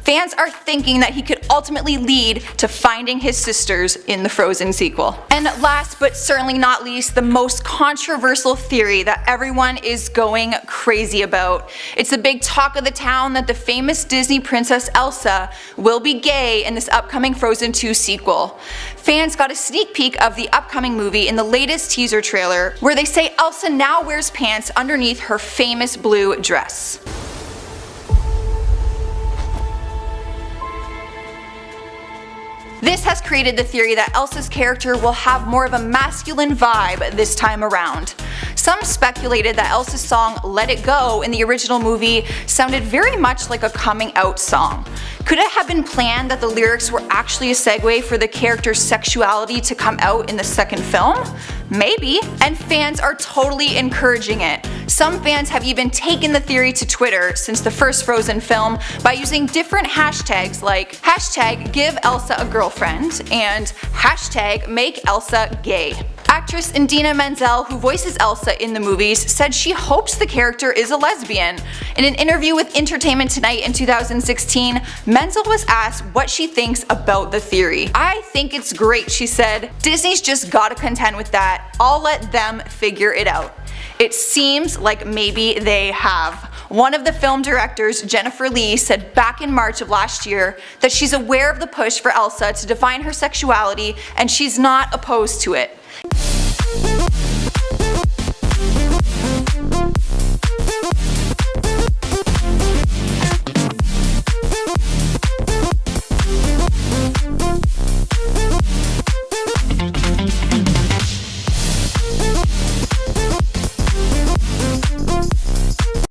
Fans are thinking that he could ultimately lead to finding his sisters in the Frozen sequel. And last but certainly not least, the most controversial theory that everyone is going crazy about. It's the big talk of the town that the famous Disney princess Elsa will be gay in this upcoming Frozen 2 sequel. Fans got a sneak peek of the upcoming movie in the latest teaser trailer, where they say Elsa now wears pants underneath her famous blue dress. This has created the theory that Elsa's character will have more of a masculine vibe this time around. Some speculated that Elsa's song Let It Go in the original movie sounded very much like a coming out song. Could it have been planned that the lyrics were actually a segue for the character's sexuality to come out in the second film? Maybe. And fans are totally encouraging it. Some fans have even taken the theory to Twitter since the first Frozen film by using different hashtags like hashtag give Elsa a girlfriend and hashtag make Elsa gay. Actress Idina Menzel, who voices Elsa in the movies, said she hopes the character is a lesbian. In an interview with Entertainment Tonight in 2016, Menzel was asked what she thinks about the theory. "I think it's great," she said. "Disney's just gotta contend with that. I'll let them figure it out." It seems like maybe they have. One of the film directors, Jennifer Lee, said back in March of last year that she's aware of the push for Elsa to define her sexuality and she's not opposed to it.